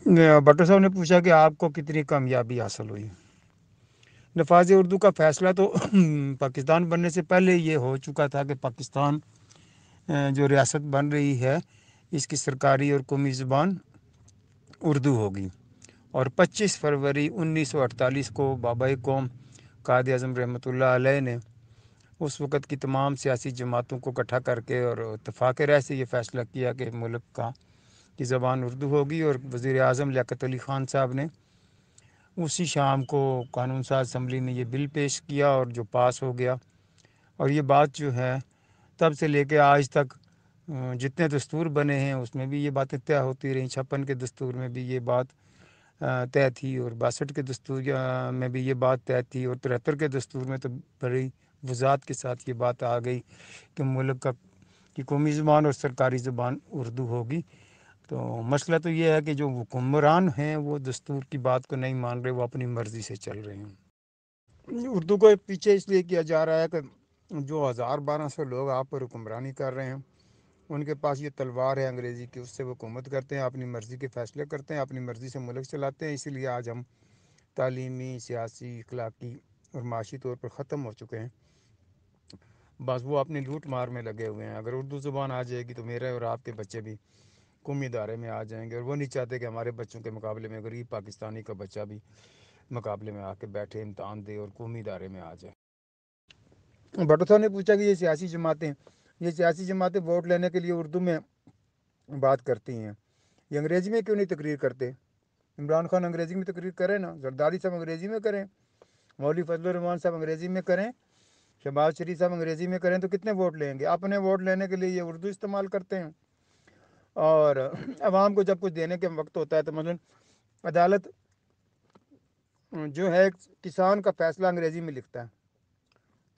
بٹو صاحب نے پوچھا کہ آپ کو کتنی کامیابی حاصل ہوئی۔ نفاذ اردو کا فیصلہ تو پاکستان بننے سے پہلے یہ ہو چکا تھا کہ پاکستان جو ریاست بن رہی ہے اس کی سرکاری اور قومی زبان اردو ہوگی، اور 25 فروری 1948 کو بابائے قوم قائد اعظم رحمۃ اللہ علیہ نے اس وقت کی تمام سیاسی جماعتوں کو اکٹھا کر کے اور اتفاق رائے سے یہ فیصلہ کیا کہ ملک کی زبان اردو ہوگی، اور وزیر اعظم لیاقت علی خان صاحب نے اسی شام کو قانون ساز اسمبلی میں یہ بل پیش کیا اور جو پاس ہو گیا۔ اور یہ بات جو ہے تب سے لے کے آج تک جتنے دستور بنے ہیں اس میں بھی یہ باتیں طے ہوتی رہیں۔ 56 کے دستور میں بھی یہ بات طے تھی، اور 62 کے دستور میں بھی یہ بات طے تھی، اور 73 کے دستور میں تو بڑی وضاحت کے ساتھ یہ بات آ گئی کہ ملک کی قومی زبان اور سرکاری زبان اردو ہوگی۔ تو مسئلہ تو یہ ہے کہ جو حکمران ہیں وہ دستور کی بات کو نہیں مان رہے، وہ اپنی مرضی سے چل رہے ہیں۔ اردو کو پیچھے اس لیے کیا جا رہا ہے کہ جو 1200 لوگ آپ پر حکمرانی کر رہے ہیں ان کے پاس یہ تلوار ہے انگریزی کی، اس سے وہ حکومت کرتے ہیں، اپنی مرضی کے فیصلے کرتے ہیں، اپنی مرضی سے ملک چلاتے ہیں۔ اسی لیے آج ہم تعلیمی، سیاسی، اخلاقی اور معاشی طور پر ختم ہو چکے ہیں۔ بس وہ اپنی لوٹ مار میں لگے ہوئے ہیں۔ اگر اردو زبان آ جائے گی تو میرے اور آپ کے بچے بھی قومی ادارے میں آ جائیں گے، اور وہ نہیں چاہتے کہ ہمارے بچوں کے مقابلے میں غریب پاکستانی کا بچہ بھی مقابلے میں آ کے بیٹھے، امتحان دے اور قومی ادارے میں آ جائے۔ بٹو صاحب نے پوچھا کہ یہ سیاسی جماعتیں ووٹ لینے کے لیے اردو میں بات کرتی ہیں، یہ انگریزی میں کیوں نہیں تقریر کرتے؟ عمران خان انگریزی میں تقریر کریں نا، زرداری صاحب انگریزی میں کریں، مولوی فضل الرحمان صاحب انگریزی میں کریں، شہباز شریف صاحب انگریزی میں کریں، تو کتنے ووٹ لیں گے؟ اپنے ووٹ لینے کے لیے یہ اردو استعمال کرتے ہیں، اور عوام کو جب کچھ دینے کے وقت ہوتا ہے تو مثلا عدالت جو ہے کسان کا فیصلہ انگریزی میں لکھتا ہے،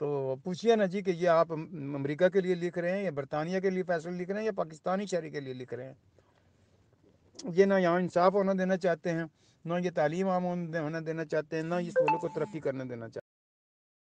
تو پوچھئے نا جی کہ یہ آپ امریکہ کے لیے لکھ رہے ہیں یا برطانیہ کے لیے فیصلہ لکھ رہے ہیں یا پاکستانی شہری کے لیے لکھ رہے ہیں؟ یہ نہ یہاں انصاف ہونا دینا چاہتے ہیں، نہ یہ تعلیم عام ہونا دینا چاہتے ہیں، نہ اس ملک کو ترقی کرنے دینا چاہتے ہیں۔